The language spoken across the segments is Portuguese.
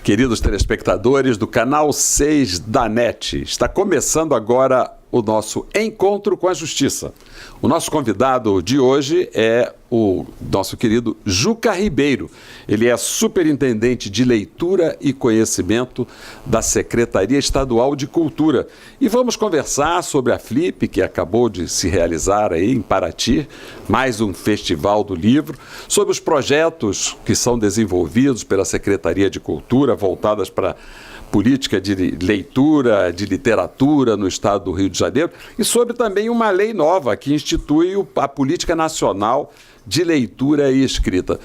Queridos telespectadores do canal 6 da NET, está começando agora o nosso Encontro com a Justiça. O nosso convidado de hoje é o nosso querido Juca Ribeiro. Ele é superintendente de leitura e conhecimento da Secretaria Estadual de Cultura. E vamos conversar sobre a Flip, que acabou de se realizar aí em Paraty, mais um festival do livro, sobre os projetos que são desenvolvidos pela Secretaria de Cultura, voltadas para política de leitura, de literatura no estado do Rio de Janeiro, e sobre também uma lei nova que institui a Política Nacional de Leitura e Escrita.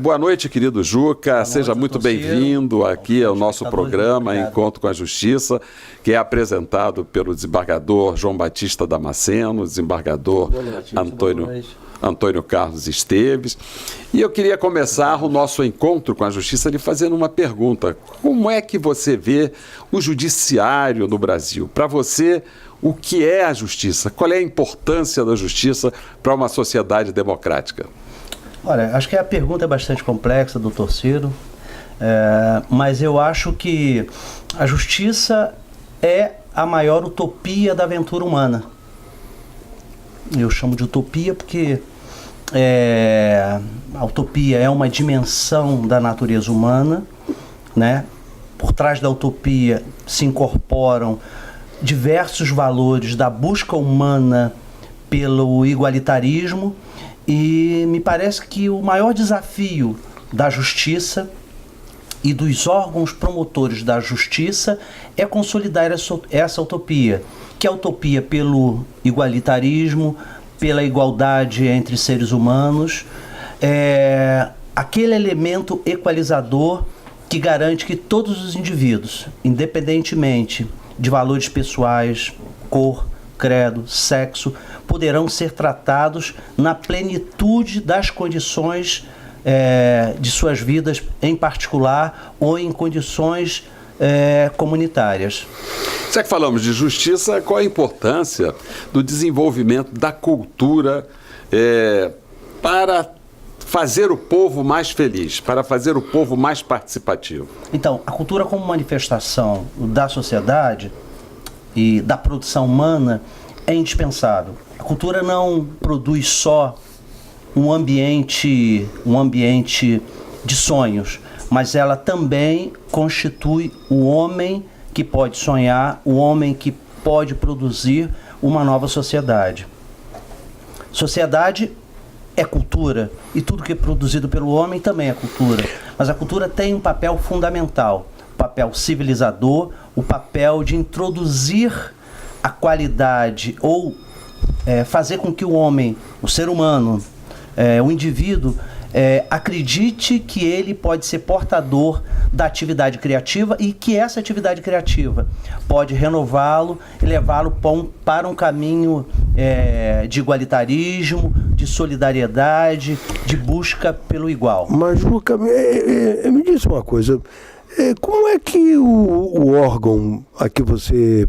Boa noite, querido Juca. Boa Seja noite, muito bem-vindo aqui ao nosso programa Encontro com a Justiça, que é apresentado pelo desembargador João Batista Damasceno, desembargador Antônio Carlos Esteves. E eu queria começar o nosso encontro com a Justiça lhe fazendo uma pergunta. Como é que você vê o judiciário no Brasil? Para você, o que é a justiça? Qual é a importância da justiça para uma sociedade democrática? Olha, acho que a pergunta é bastante complexa, doutor Ciro, mas eu acho que a justiça é a maior utopia da aventura humana. Eu chamo de utopia porque a utopia é uma dimensão da natureza humana, né? Por trás da utopia se incorporam diversos valores da busca humana pelo igualitarismo, e me parece que o maior desafio da justiça e dos órgãos promotores da justiça é consolidar essa utopia, que é a utopia pelo igualitarismo, pela igualdade entre seres humanos, aquele elemento equalizador que garante que todos os indivíduos, independentemente de valores pessoais, cor, credo, sexo, poderão ser tratados na plenitude das condições de suas vidas em particular ou em condições comunitárias. Já que falamos de justiça, qual a importância do desenvolvimento da cultura para fazer o povo mais feliz, para fazer o povo mais participativo? Então, a cultura como manifestação da sociedade e da produção humana é indispensável. A cultura não produz só um ambiente de sonhos, mas ela também constitui o homem que pode sonhar, o homem que pode produzir uma nova sociedade. Sociedade é cultura, e tudo que é produzido pelo homem também é cultura. Mas a cultura tem um papel fundamental, o papel civilizador, o papel de introduzir a qualidade ou fazer com que o homem, o ser humano, o indivíduo, acredite que ele pode ser portador da atividade criativa e que essa atividade criativa pode renová-lo e levá-lo para um caminho de igualitarismo, de solidariedade, de busca pelo igual. Mas, Juca, me diz uma coisa, como é que o órgão a que você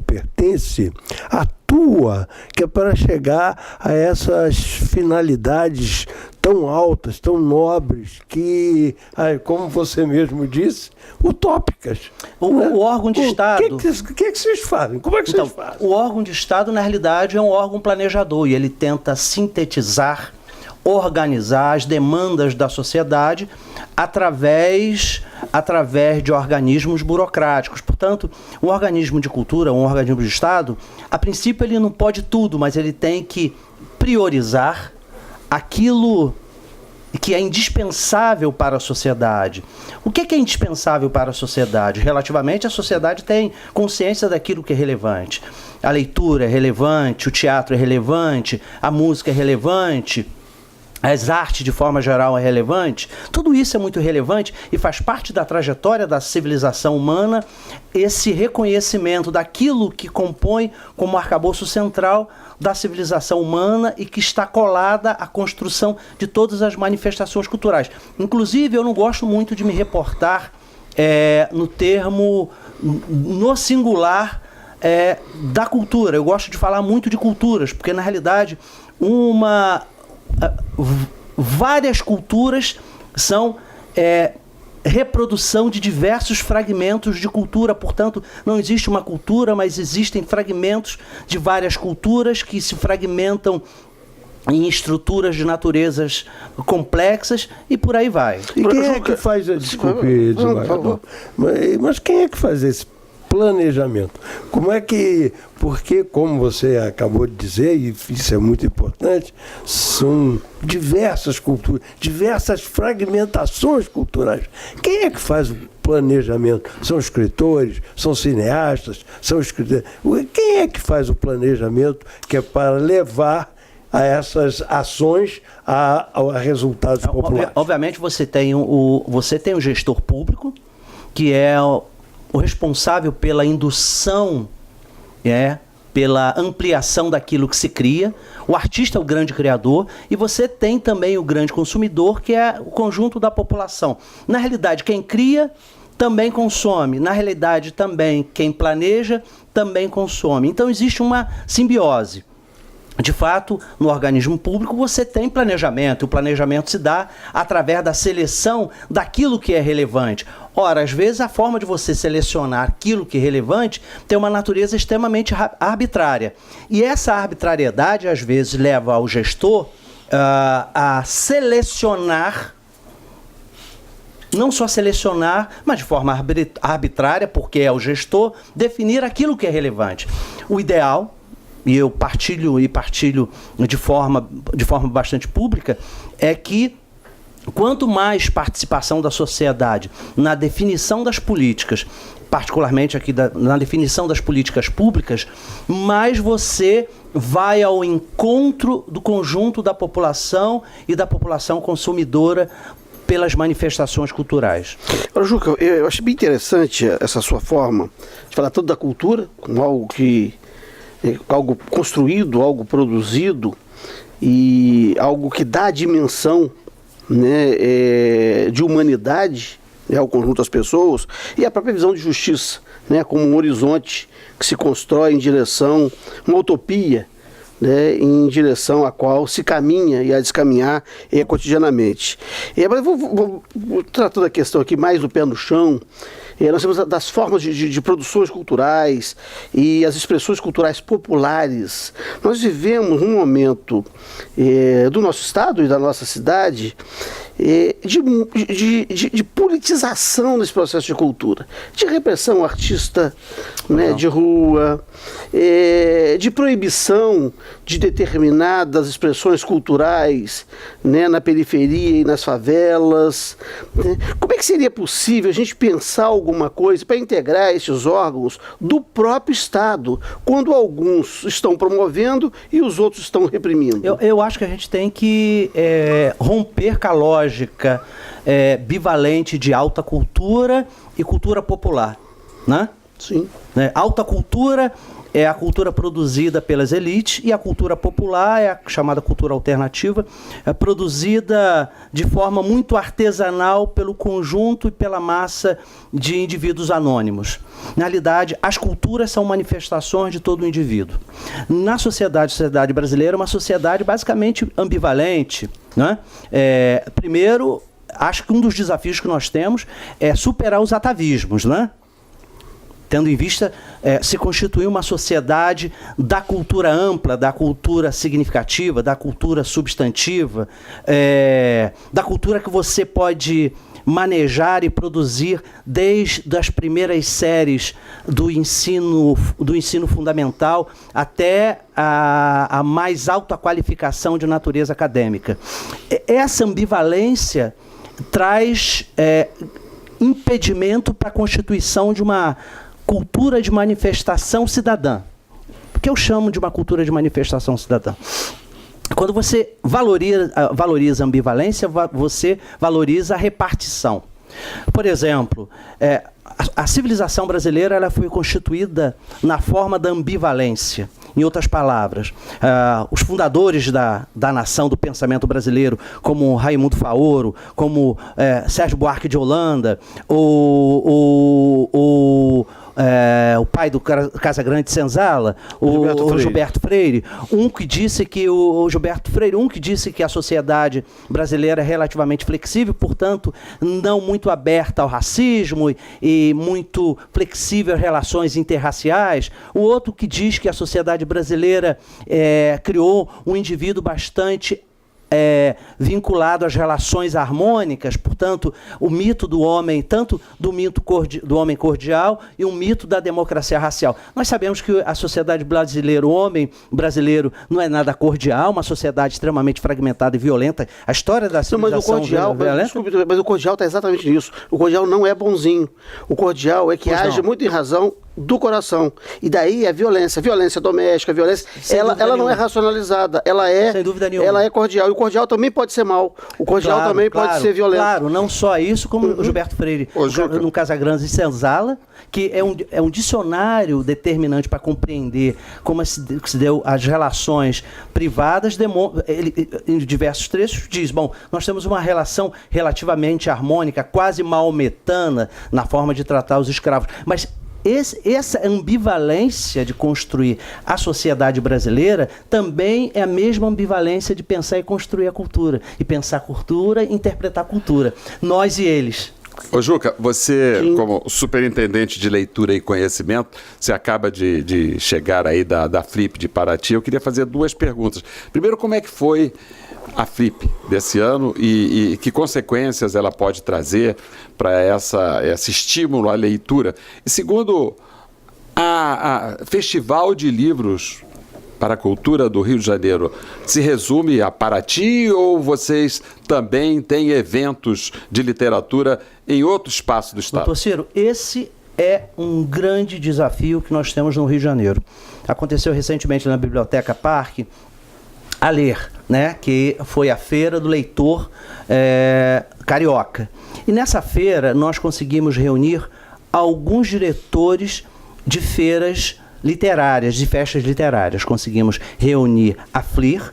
pertence atua, que é para chegar a essas finalidades tão altas, tão nobres, que, como você mesmo disse, utópicas? O órgão de Estado... O que vocês fazem? Como é que vocês fazem? O órgão de Estado, na realidade, é um órgão planejador, e ele tenta sintetizar, organizar as demandas da sociedade através de organismos burocráticos. Portanto, um organismo de cultura, um organismo de Estado, a princípio ele não pode tudo, mas ele tem que priorizar aquilo que é indispensável para a sociedade. O que é indispensável para a sociedade? Relativamente, a sociedade tem consciência daquilo que é relevante. A leitura é relevante, o teatro é relevante, a música é relevante, as artes de forma geral é relevante. Tudo isso é muito relevante e faz parte da trajetória da civilização humana, esse reconhecimento daquilo que compõe como arcabouço central da civilização humana e que está colada à construção de todas as manifestações culturais. Inclusive, eu não gosto muito de me reportar no termo, no singular da cultura. Eu gosto de falar muito de culturas, porque na realidade várias culturas são reprodução de diversos fragmentos de cultura. Portanto, não existe uma cultura, mas existem fragmentos de várias culturas que se fragmentam em estruturas de naturezas complexas e por aí vai. E quem é que faz... Desculpe, desembargador. Mas quem é que faz esse planejamento? Como é que... Porque, como você acabou de dizer, e isso é muito importante, são diversas culturas, diversas fragmentações culturais. Quem é que faz o planejamento? São escritores? São cineastas? São escritores? Quem é que faz o planejamento que é para levar a essas ações a resultados populares? Obviamente você tem o gestor público, que é o responsável pela indução, pela ampliação daquilo que se cria. O artista é o grande criador e você tem também o grande consumidor, que é o conjunto da população. Na realidade, quem cria também consome. Na realidade, também quem planeja também consome. Então existe uma simbiose. De fato, no organismo público você tem planejamento, e o planejamento se dá através da seleção daquilo que é relevante. Ora, às vezes a forma de você selecionar aquilo que é relevante tem uma natureza extremamente arbitrária. E essa arbitrariedade, às vezes, leva ao gestor a selecionar, não só selecionar, mas de forma arbitrária, porque é o gestor definir aquilo que é relevante. O ideal, e eu partilho de forma bastante pública, é que quanto mais participação da sociedade na definição das políticas, particularmente aqui na definição das políticas públicas, mais você vai ao encontro do conjunto da população e da população consumidora pelas manifestações culturais. Agora, Juca, eu achei bem interessante essa sua forma de falar tanto da cultura como algo construído, algo produzido e algo que dá a dimensão, de humanidade, ao conjunto das pessoas, e a própria visão de justiça, como um horizonte que se constrói em direção, uma utopia, em direção à qual se caminha e a descaminhar cotidianamente. Mas vou tratando a questão aqui mais do pé no chão. Nós temos das formas de produções culturais e as expressões culturais populares. Nós vivemos um momento do nosso estado e da nossa cidade de politização desse processo de cultura, de repressão ao artista de rua, de proibição de determinadas expressões culturais na periferia e nas favelas. Como é que seria possível a gente pensar alguma coisa para integrar esses órgãos do próprio Estado, quando alguns estão promovendo e os outros estão reprimindo? Eu acho que a gente tem que romper com a lógica bivalente de alta cultura e cultura popular, né? Sim. Alta cultura é a cultura produzida pelas elites e a cultura popular é a chamada cultura alternativa, produzida de forma muito artesanal pelo conjunto e pela massa de indivíduos anônimos. Na realidade, as culturas são manifestações de todo o indivíduo. Na sociedade brasileira é uma sociedade basicamente ambivalente, né? Primeiro, acho que um dos desafios que nós temos é superar os atavismos, né? Tendo em vista se constituir uma sociedade da cultura ampla, da cultura significativa, da cultura substantiva, da cultura que você pode manejar e produzir desde as primeiras séries do ensino fundamental até a mais alta qualificação de natureza acadêmica. Essa ambivalência traz impedimento para a constituição de uma cultura de manifestação cidadã. O que eu chamo de uma cultura de manifestação cidadã? Quando você valoriza a ambivalência, você valoriza a repartição. Por exemplo, a civilização brasileira ela foi constituída na forma da ambivalência. Em outras palavras, os fundadores da nação, do pensamento brasileiro, como Raimundo Faoro, como Sérgio Buarque de Holanda, o pai do Casagrande Senzala, o Gilberto Freire, um que disse que a sociedade brasileira é relativamente flexível, portanto, não muito aberta ao racismo e muito flexível às relações interraciais. O outro que diz que a sociedade brasileira criou um indivíduo bastante vinculado às relações harmônicas, portanto, o mito do homem, tanto do mito do homem cordial e um mito da democracia racial. Nós sabemos que a sociedade brasileira, o homem brasileiro, não é nada cordial, uma sociedade extremamente fragmentada e violenta. A história da civilização mas o cordial está exatamente nisso. O cordial não é bonzinho. O cordial é que age muito em razão do coração. E daí a violência doméstica, ela não é racionalizada, ela é, sem dúvida nenhuma, ela é cordial. E o cordial também pode ser mau. O cordial também pode ser violento. Claro, não só isso, como o Gilberto Freire, no Casagrande Senzala, que é um dicionário determinante para compreender como se deu as relações privadas. Ele, em diversos trechos, diz, nós temos uma relação relativamente harmônica, quase maometana, na forma de tratar os escravos. Mas essa ambivalência de construir a sociedade brasileira também é a mesma ambivalência de pensar e construir a cultura. E pensar a cultura e interpretar a cultura. Nós e eles. Ô Juca, você, como superintendente de leitura e conhecimento, você acaba de chegar aí da Flip de Paraty. Eu queria fazer 2 perguntas. Primeiro, como é que foi a Flip desse ano e que consequências ela pode trazer para esse estímulo à leitura? E segundo, a Festival de Livros para a Cultura do Rio de Janeiro se resume a Paraty ou vocês também têm eventos de literatura em outro espaço do estado? Doutor Ciro, esse é um grande desafio que nós temos no Rio de Janeiro. Aconteceu recentemente na Biblioteca Parque, a Ler, que foi a Feira do Leitor Carioca. E nessa feira nós conseguimos reunir alguns diretores de feiras literárias, de festas literárias. Conseguimos reunir a FLIR,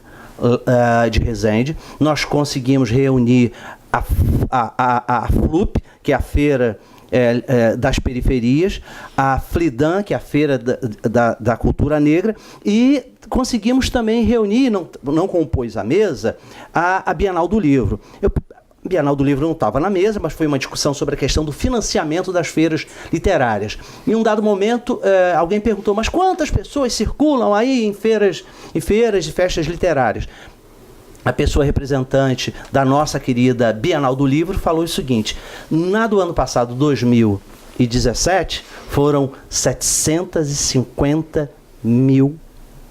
de Resende, nós conseguimos reunir a FLUP, que é a Feira das Periferias, a FLIDAN, que é a Feira da Cultura Negra, e conseguimos também reunir, não compôs a mesa, a Bienal do Livro. A Bienal do Livro não estava na mesa, mas foi uma discussão sobre a questão do financiamento das feiras literárias. Em um dado momento, alguém perguntou, mas quantas pessoas circulam aí em feiras e festas literárias? A pessoa representante da nossa querida Bienal do Livro falou o seguinte: do ano passado, 2017, foram 750 mil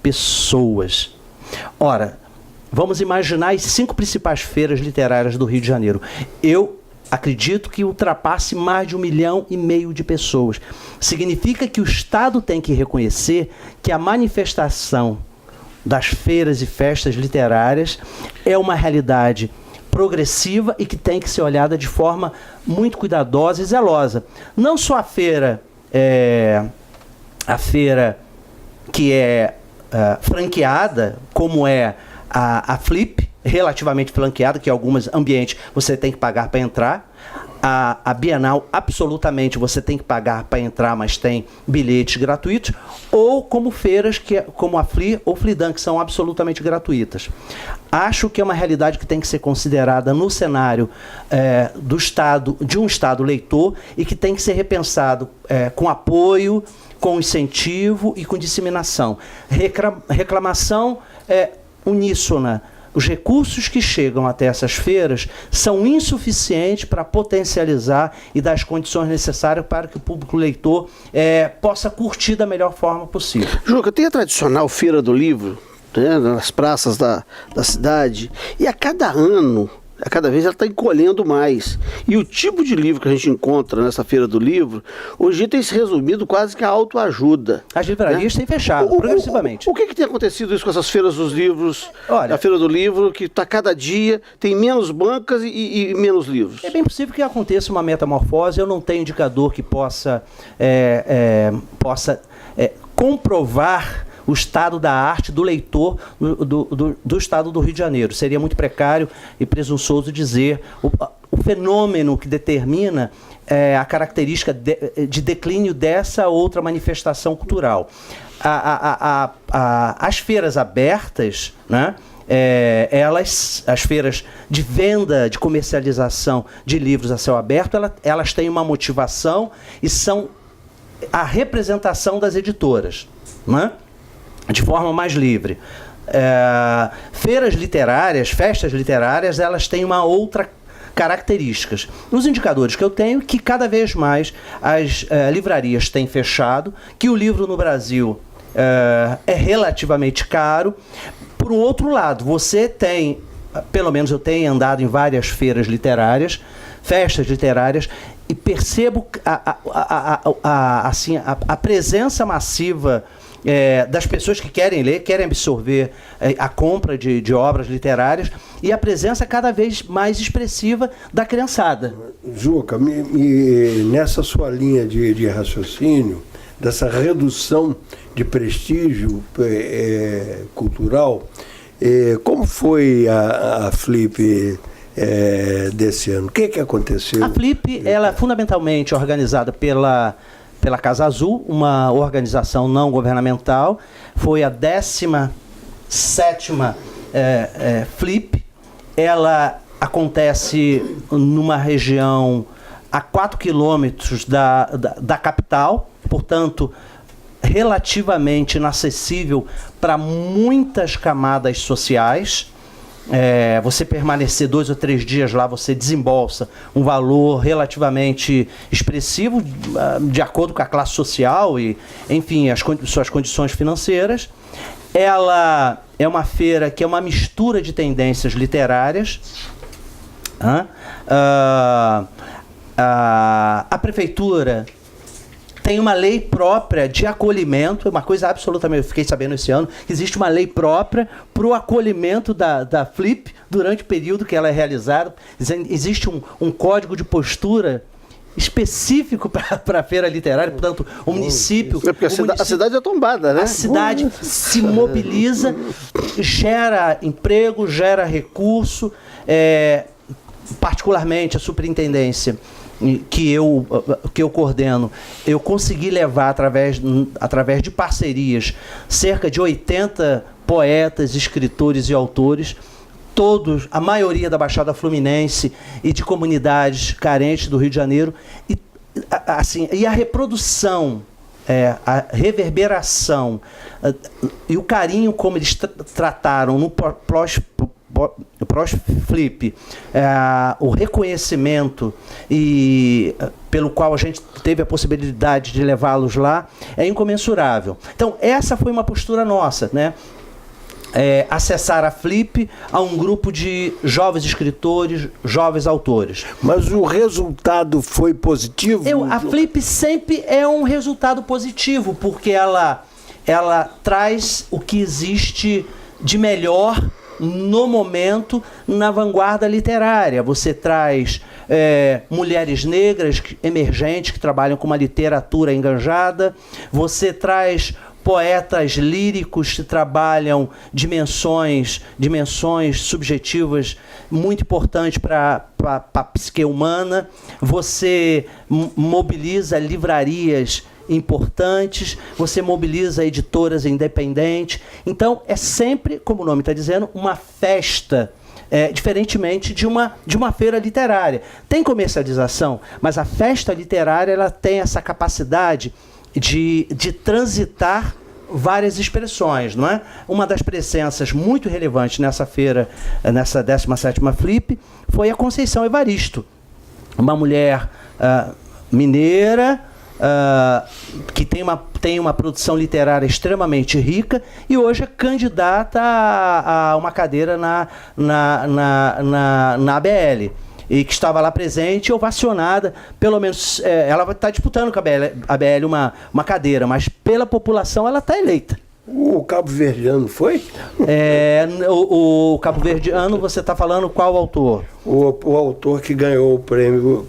pessoas. Ora, vamos imaginar as 5 principais feiras literárias do Rio de Janeiro. Eu acredito que ultrapasse mais de 1,5 milhão de pessoas. Significa que o Estado tem que reconhecer que a manifestação das feiras e festas literárias é uma realidade progressiva e que tem que ser olhada de forma muito cuidadosa e zelosa. Não só a feira que é franqueada, como é a Flip, relativamente franqueada, que em alguns ambientes você tem que pagar para entrar. A Bienal, absolutamente, você tem que pagar para entrar, mas tem bilhetes gratuitos, ou como feiras como a FLI ou FLIDAN, que são absolutamente gratuitas. Acho que é uma realidade que tem que ser considerada no cenário de um Estado leitor e que tem que ser repensado com apoio, com incentivo e com disseminação. Reclamação uníssona. Os recursos que chegam até essas feiras são insuficientes para potencializar e dar as condições necessárias para que o público leitor possa curtir da melhor forma possível. Juca, tem a tradicional Feira do Livro, nas praças da cidade, e a cada vez ela está encolhendo mais. E o tipo de livro que a gente encontra nessa Feira do Livro, hoje tem se resumido quase que a autoajuda. As livrarias têm fechado progressivamente. O que tem acontecido isso com essas feiras dos livros? Olha, a Feira do Livro, que está cada dia, tem menos bancas e menos livros. É bem possível que aconteça uma metamorfose. Eu não tenho indicador que possa comprovar o estado da arte do leitor do estado do Rio de Janeiro. Seria muito precário e presunçoso dizer o fenômeno que determina a característica de declínio dessa outra manifestação cultural. As feiras abertas, né? As feiras de venda, de comercialização de livros a céu aberto, elas têm uma motivação e são a representação das editoras, né? De forma mais livre. Feiras literárias, festas literárias, elas têm uma outra características. Os indicadores que eu tenho, que cada vez mais as livrarias têm fechado, que o livro no Brasil é relativamente caro. Por um outro lado, você tem, pelo menos eu tenho andado em várias feiras literárias, festas literárias, e percebo a presença massiva das pessoas que querem ler, querem absorver a compra de obras literárias, e a presença cada vez mais expressiva da criançada. Juca, nessa sua linha de raciocínio, dessa redução de prestígio cultural, como foi a Flip desse ano? O que aconteceu? A Flip, ela é fundamentalmente organizada pela Casa Azul, uma organização não governamental. Foi a 17ª Flip. Ela acontece numa região a 4 quilômetros da capital, portanto, relativamente inacessível para muitas camadas sociais. Você permanecer 2 ou 3 dias lá, você desembolsa um valor relativamente expressivo, de acordo com a classe social e, enfim, suas condições financeiras. Ela é uma feira que é uma mistura de tendências literárias. A prefeitura tem uma lei própria de acolhimento, uma coisa absolutamente, eu fiquei sabendo esse ano, que existe uma lei própria para o acolhimento da Flip durante o período que ela é realizada. Existe um código de postura específico para a feira literária, portanto, o município... Porque a cidade é tombada, né? A cidade se mobiliza, gera emprego, gera recurso, particularmente a superintendência que eu coordeno, eu consegui levar através de parcerias cerca de 80 poetas, escritores e autores, todos, a maioria da Baixada Fluminense e de comunidades carentes do Rio de Janeiro, e a reprodução, a reverberação e o carinho como eles trataram no Flip, o reconhecimento pelo qual a gente teve a possibilidade de levá-los lá, é incomensurável. Então, essa foi uma postura nossa, né? Acessar a Flip a um grupo de jovens escritores, jovens autores. Mas o resultado foi positivo? A Flip sempre é um resultado positivo, porque ela traz o que existe de melhor no momento na vanguarda literária. Você traz mulheres negras emergentes que trabalham com uma literatura enganjada, você traz poetas líricos que trabalham dimensões subjetivas muito importantes para a psique humana, você mobiliza livrarias importantes, você mobiliza editoras independentes. Então, é sempre, como o nome está dizendo, uma festa, diferentemente de uma feira literária. Tem comercialização, mas a festa literária ela tem essa capacidade de transitar várias expressões, não é? Uma das presenças muito relevantes nessa feira, nessa 17ª Flip, foi a Conceição Evaristo, uma mulher mineira, que tem uma produção literária extremamente rica e hoje é candidata a uma cadeira na ABL. E que estava lá presente, ovacionada, pelo menos, ela está disputando com a ABL uma cadeira, mas pela população ela está eleita. O cabo-verdiano foi? O cabo-verdiano, você está falando qual autor? O autor que ganhou o prêmio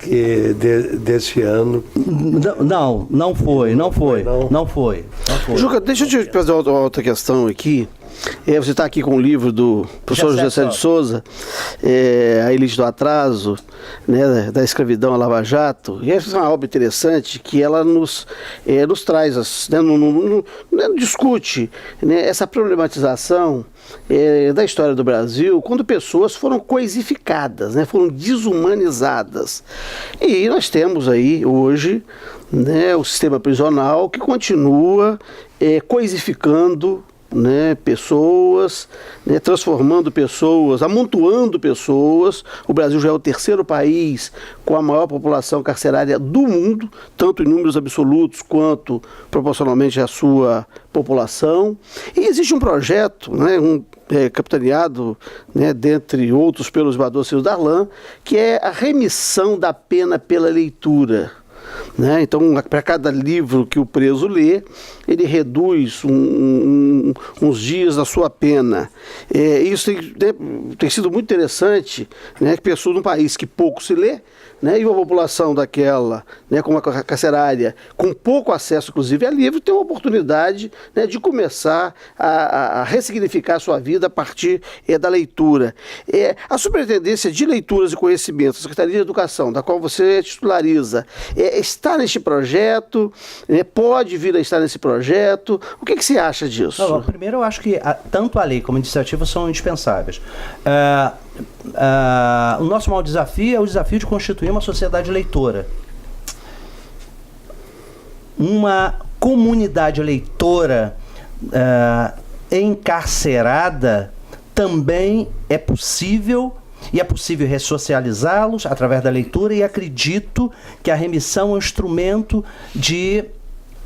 desse ano. Não foi. Não. Não foi. Juca, deixa eu te fazer outra questão aqui. Você está aqui com o livro do professor José Célio de Souza, A Elite do Atraso, né, da escravidão à Lava Jato. E essa é uma obra interessante que ela nos traz, né, discute, né, essa problematização da história do Brasil, quando pessoas foram coisificadas, né, foram desumanizadas. E nós temos aí hoje, né, o sistema prisional que continua coisificando, né, pessoas, né, transformando pessoas, amontoando pessoas. O Brasil já é o terceiro país com a maior população carcerária do mundo, tanto em números absolutos quanto proporcionalmente à sua população. E existe um projeto, né, capitaneado, né, dentre outros pelo esmagador Ciro Darlan, que é a remissão da pena pela leitura. Né? Então, para cada livro que o preso lê, ele reduz uns dias da sua pena. Isso tem sido muito interessante, né? Que pessoas num país que pouco se lê, né, e uma população daquela, né, com uma carcerária com pouco acesso, inclusive, a livro, tem uma oportunidade, né, de começar a ressignificar a sua vida a partir da leitura. A Superintendência de Leituras e Conhecimentos, a Secretaria de Educação, da qual você titulariza, está neste projeto, pode vir a estar nesse projeto. O que você acha disso? Não, primeiro, eu acho que tanto a lei como a iniciativa são indispensáveis. O nosso maior desafio é o desafio de constituir uma sociedade leitora. Uma comunidade leitora encarcerada também é possível, e é possível ressocializá-los através da leitura, e acredito que a remissão é um instrumento de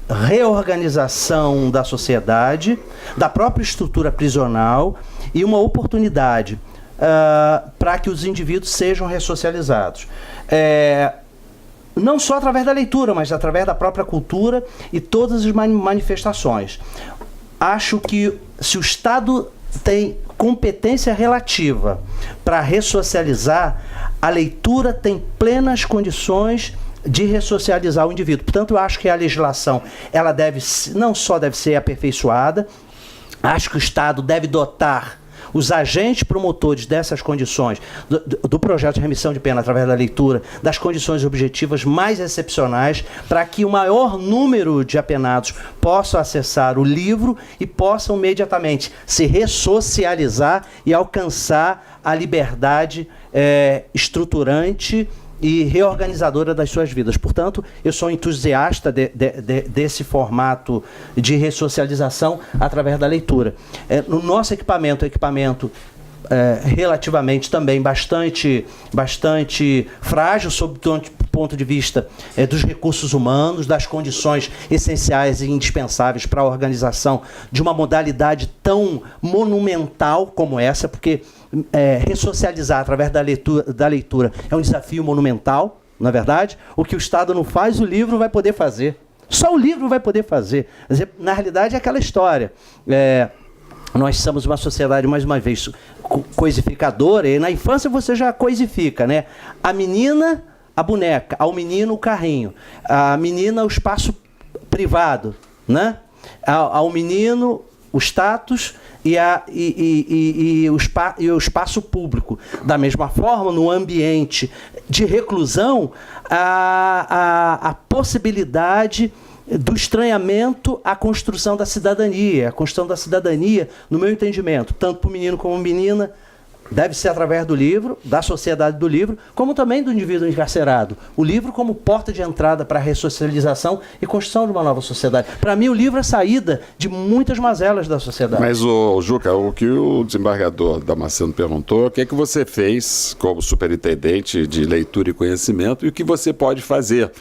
reorganização da sociedade, da própria estrutura prisional, e uma oportunidade para que os indivíduos sejam ressocializados. Não só através da leitura, mas através da própria cultura e todas as manifestações. Acho que se o Estado tem competência relativa para ressocializar, a leitura tem plenas condições de ressocializar o indivíduo. Portanto, eu acho que a legislação ela não só deve ser aperfeiçoada, acho que o Estado deve dotar os agentes promotores dessas condições, do projeto de remissão de pena através da leitura, das condições objetivas mais excepcionais, para que o maior número de apenados possam acessar o livro e possam imediatamente se ressocializar e alcançar a liberdade estruturante e reorganizadora das suas vidas. Portanto, eu sou entusiasta desse formato de ressocialização através da leitura. No nosso equipamento, relativamente também bastante frágil sob o ponto de vista dos recursos humanos, das condições essenciais e indispensáveis para a organização de uma modalidade tão monumental como essa, porque ressocializar através da leitura é um desafio monumental, na verdade. O que o Estado não faz, o livro vai poder fazer. Só o livro vai poder fazer. Quer dizer, na realidade, é aquela história. Nós somos uma sociedade, mais uma vez, coisificadora, e na infância você já coisifica, né? A menina, a boneca, ao menino, o carrinho, a menina, o espaço privado, né? Ao menino, o status e o espaço público. Da mesma forma, no ambiente de reclusão, a possibilidade do estranhamento à construção da cidadania. A construção da cidadania, no meu entendimento, tanto para o menino como a menina, deve ser através do livro, da sociedade do livro, como também do indivíduo encarcerado. O livro como porta de entrada para a ressocialização e construção de uma nova sociedade. Para mim, o livro é a saída de muitas mazelas da sociedade. Mas, Juca, o que o desembargador Damasceno perguntou, o que é que você fez como superintendente de leitura e conhecimento e o que você pode fazer?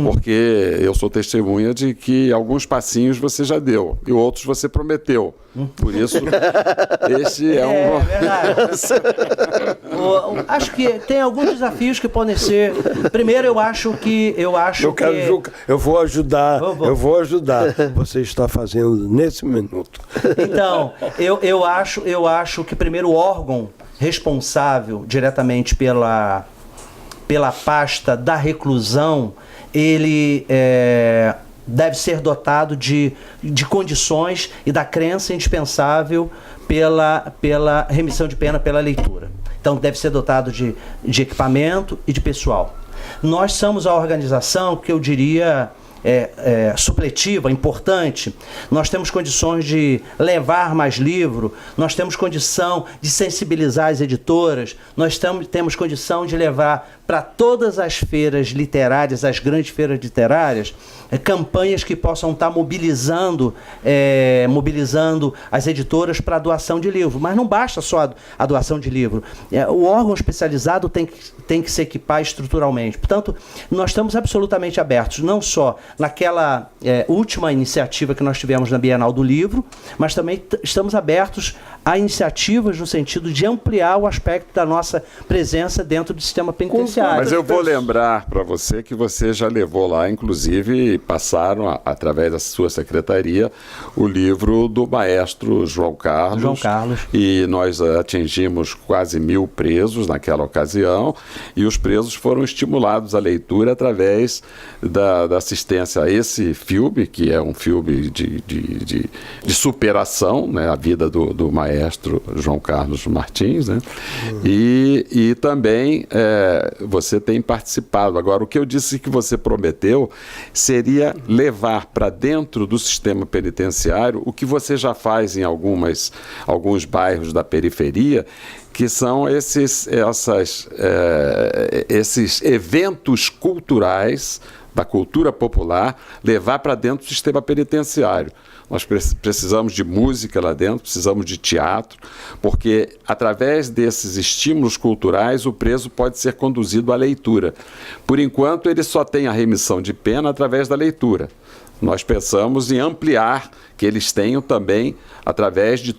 Porque eu sou testemunha de que alguns passinhos você já deu e outros você prometeu. Por isso, este é verdade. Acho que tem alguns desafios que podem ser. Primeiro, eu acho que Juca, eu vou ajudar. Você está fazendo nesse minuto. Então, eu acho que primeiro o órgão responsável diretamente pela pasta da reclusão, ele deve ser dotado de condições e da crença indispensável pela remissão de pena pela leitura. Então, deve ser dotado de equipamento e de pessoal. Nós somos a organização que eu diria supletiva, importante. Nós temos condições de levar mais livro, nós temos condição de sensibilizar as editoras, nós temos condição de levar para todas as feiras literárias, as grandes feiras literárias, campanhas que possam estar mobilizando as editoras para a doação de livro. Mas não basta só a doação de livro. O órgão especializado tem que se equipar estruturalmente. Portanto, nós estamos absolutamente abertos, não só naquela última iniciativa que nós tivemos na Bienal do Livro, mas também estamos abertos a iniciativas no sentido de ampliar o aspecto da nossa presença dentro do sistema penitenciário. Mas eu vou lembrar para você que você já levou lá, inclusive passaram, através da sua secretaria, o livro do maestro João Carlos. E nós atingimos quase 1.000 presos naquela ocasião, e os presos foram estimulados à leitura através da assistência a esse filme, que é um filme de superação, né, a vida do maestro João Carlos Martins, né? E também você tem participado. Agora, o que eu disse que você prometeu seria levar para dentro do sistema penitenciário o que você já faz em alguns bairros da periferia, que são esses eventos culturais da cultura popular, levar para dentro do sistema penitenciário. Nós precisamos de música lá dentro, precisamos de teatro, porque através desses estímulos culturais o preso pode ser conduzido à leitura. Por enquanto, ele só tem a remissão de pena através da leitura. Nós pensamos em ampliar que eles tenham também através de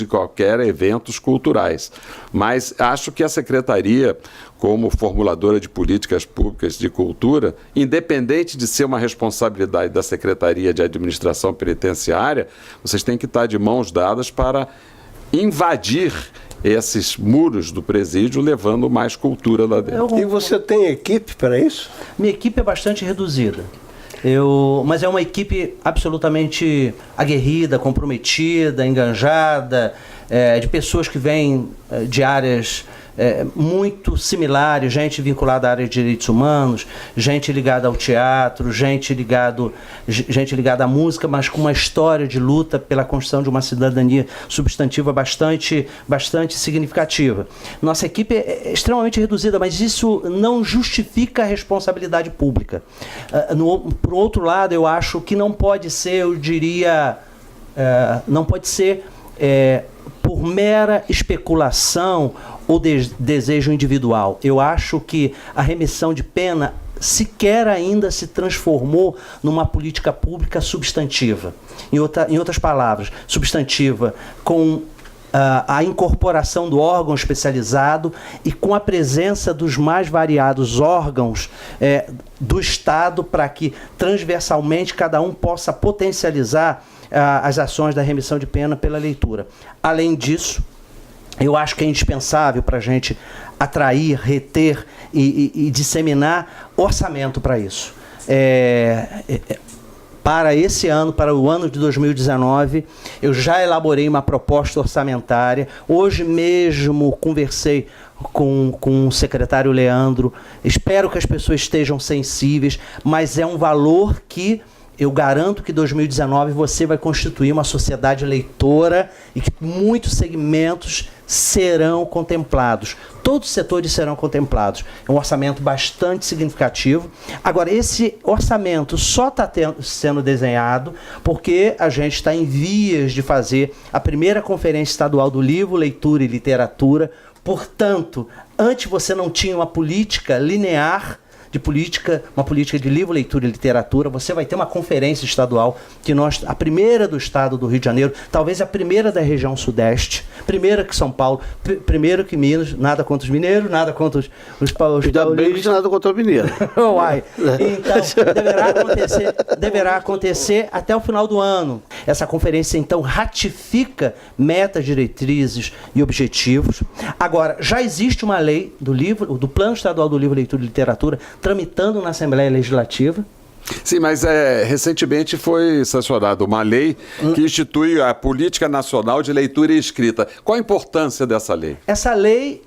qualquer eventos culturais. Mas acho que a Secretaria, como formuladora de políticas públicas de cultura, independente de ser uma responsabilidade da Secretaria de Administração Penitenciária, vocês têm que estar de mãos dadas para invadir esses muros do presídio, levando mais cultura lá dentro. E você tem equipe para isso? Minha equipe é bastante reduzida. Mas é uma equipe absolutamente aguerrida, comprometida, enganjada, de pessoas que vêm de áreas muito similares, gente vinculada à área de direitos humanos, gente ligada ao teatro, gente ligada à música, mas com uma história de luta pela construção de uma cidadania substantiva bastante significativa. Nossa equipe é extremamente reduzida, mas isso não justifica a responsabilidade pública. Por outro lado, eu acho que não pode ser, por mera especulação ou desejo individual. Eu acho que a remissão de pena sequer ainda se transformou numa política pública substantiva. Em outras palavras, substantiva com a incorporação do órgão especializado e com a presença dos mais variados órgãos do Estado, para que transversalmente cada um possa potencializar as ações da remissão de pena pela leitura. Além disso, eu acho que é indispensável para a gente atrair, reter e disseminar orçamento para isso. Para esse ano, para o ano de 2019, eu já elaborei uma proposta orçamentária. Hoje mesmo conversei com o secretário Leandro. Espero que as pessoas estejam sensíveis, mas é um valor que eu garanto que em 2019 você vai constituir uma sociedade leitora e que muitos segmentos serão contemplados. Todos os setores serão contemplados. É um orçamento bastante significativo. Agora, esse orçamento só está sendo desenhado porque a gente está em vias de fazer a primeira Conferência Estadual do Livro, Leitura e Literatura. Portanto, antes você não tinha uma política linear uma política de livro, leitura e literatura. Você vai ter uma conferência estadual, a primeira do estado do Rio de Janeiro, talvez a primeira da região sudeste, primeira que São Paulo, primeiro que Minas, nada contra os mineiros, nada contra os paulistas. Nada contra o mineiro. Uai. Então, deverá acontecer até o final do ano. Essa conferência, então, ratifica metas, diretrizes e objetivos. Agora, já existe uma lei do Plano Estadual do Livro, Leitura e Literatura, tramitando na Assembleia Legislativa. Sim, mas recentemente foi sancionada uma lei que institui a Política Nacional de Leitura e Escrita. Qual a importância dessa lei? Essa lei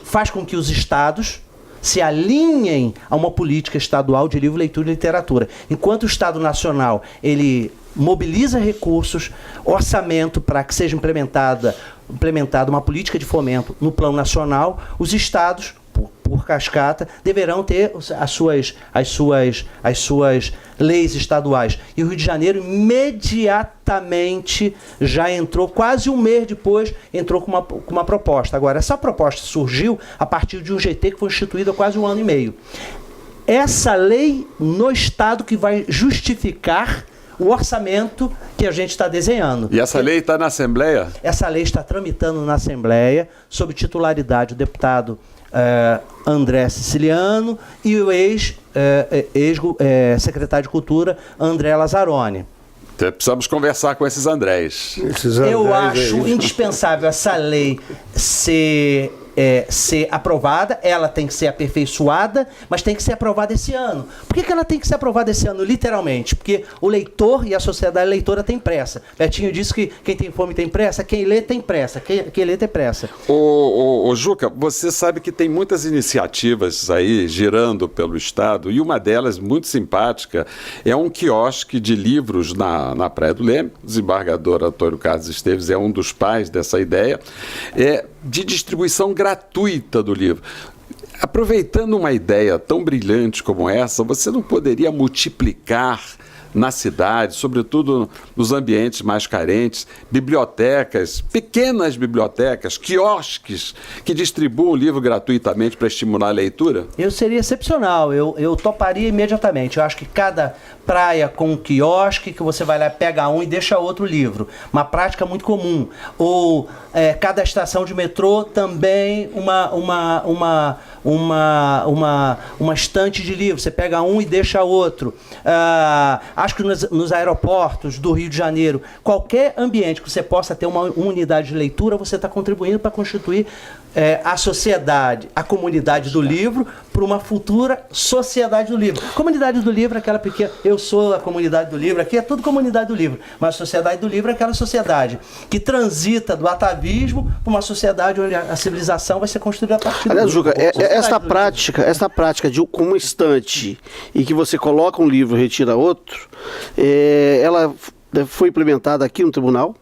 faz com que os estados se alinhem a uma política estadual de livro, leitura e literatura. Enquanto o Estado Nacional ele mobiliza recursos, orçamento para que seja implementada uma política de fomento no plano nacional, os estados, por cascata, deverão ter as suas leis estaduais. E o Rio de Janeiro imediatamente já entrou, quase um mês depois, entrou com uma proposta. Agora, essa proposta surgiu a partir de um GT que foi instituído há quase um ano e meio. Essa lei no Estado que vai justificar o orçamento que a gente está desenhando. E essa lei está na Assembleia? Essa lei está tramitando na Assembleia, sob titularidade do deputado André Siciliano e o ex-secretário de Cultura, André Lazzaroni. Precisamos conversar com esses Andrés. Eu acho indispensável essa lei ser aprovada, ela tem que ser aperfeiçoada, mas tem que ser aprovada esse ano. Por que ela tem que ser aprovada esse ano, literalmente? Porque o leitor e a sociedade leitora tem pressa. Betinho disse que quem tem fome tem pressa, quem lê tem pressa, quem lê tem pressa. Ô Juca, você sabe que tem muitas iniciativas aí girando pelo Estado, e uma delas, muito simpática, é um quiosque de livros na Praia do Leme. O desembargador Antônio Carlos Esteves é um dos pais dessa ideia, de distribuição gratuita do livro. Aproveitando uma ideia tão brilhante como essa, você não poderia multiplicar na cidade, sobretudo nos ambientes mais carentes, bibliotecas, pequenas bibliotecas, quiosques que distribuam o livro gratuitamente para estimular a leitura? Eu seria excepcional, eu toparia imediatamente. Eu acho que cada praia com um quiosque, que você vai lá, pega um e deixa outro livro. Uma prática muito comum. Ou cada estação de metrô também uma estante de livros. Você pega um e deixa outro. Acho que nos aeroportos do Rio de Janeiro, qualquer ambiente que você possa ter uma unidade de leitura, você está contribuindo para constituir a sociedade, a comunidade do livro, para uma futura sociedade do livro. Comunidade do livro é aquela pequena... Eu sou a comunidade do livro, aqui é tudo comunidade do livro, mas a sociedade do livro é aquela sociedade que transita do atavismo para uma sociedade onde a civilização vai ser construída a partir do livro. Juca, esta prática de como estante e que você coloca um livro e retira outro, ela foi implementada aqui no tribunal,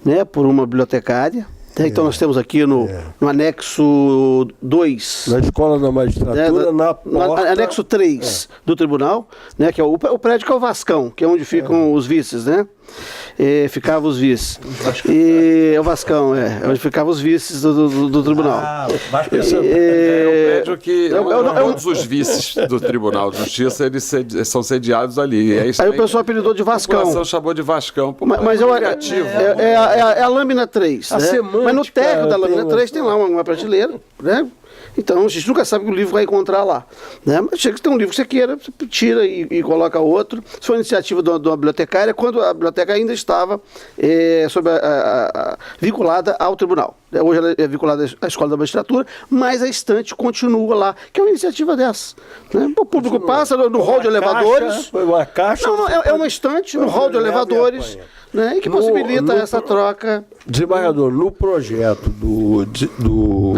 né, por uma bibliotecária. Então nós temos aqui no anexo 2... Na Escola da Magistratura, na porta... Anexo 3 do tribunal, né, que é o prédio que é o Vascão, que é onde ficam os vices, né? Ficavam os vices. É o Vascão, onde ficavam os vices do tribunal. O prédio que todos os vices do Tribunal de Justiça, eles são sediados ali. Aí o pessoal apelidou de Vascão. A população chamou de Vascão. Mas é a lâmina 3. Né? Mas no térreo da lâmina 3 tem lá uma prateleira, né? Então, a gente nunca sabe o que o livro vai encontrar lá. Né? Mas chega que tem um livro que você queira, você tira e coloca outro. Isso foi uma iniciativa de uma bibliotecária, quando a biblioteca ainda estava vinculada ao tribunal. Hoje ela é vinculada à Escola da Magistratura, mas a estante continua lá, que é uma iniciativa dessa. Né? O público passa no hall de elevadores. Uma caixa. Não, é uma estante no hall de elevadores. Né, e que possibilita essa troca. Desembargador, no projeto do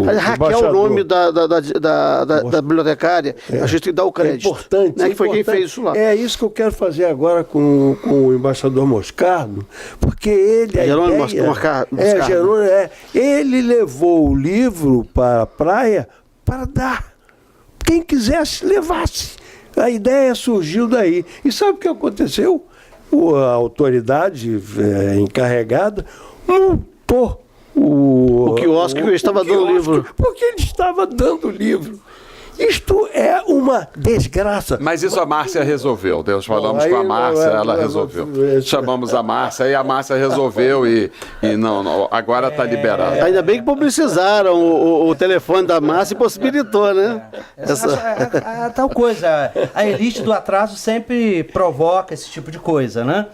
Raquel, o nome da bibliotecária, a gente tem que dar o crédito. É importante. Né, que foi quem fez isso lá. É isso que eu quero fazer agora com o embaixador Moscardo, porque ele... Ele levou o livro para a praia para dar. Quem quisesse, levasse. A ideia surgiu daí. E sabe o que aconteceu? A autoridade encarregada multou o quiosque que estava dando o livro. Porque ele estava dando o livro. Isto é uma desgraça. Mas isso a Márcia resolveu. Nós falamos com a Márcia, ela resolveu. Chamamos a Márcia e a Márcia resolveu e não, agora está liberado. Ainda bem que publicizaram o telefone da Márcia e possibilitou, né? Tal coisa. A elite do atraso sempre provoca esse tipo de coisa, né?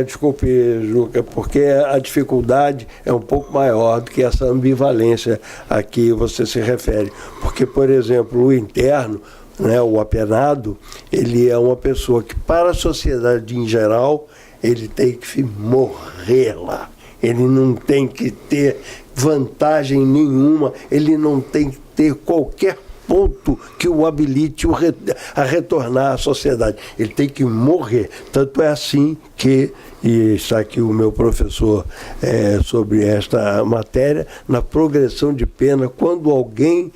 Desculpe, Juca, porque a dificuldade é um pouco maior do que essa ambivalência a que você se refere. Porque, por exemplo, o interno né, o apenado, ele é uma pessoa que, para a sociedade em geral, ele tem que morrer lá. Ele não tem que ter vantagem nenhuma, ele não tem que ter qualquer ponto que o habilite a retornar à sociedade. Ele tem que morrer. Tanto é assim que, e está aqui o meu professor sobre esta matéria, na progressão de pena, quando alguém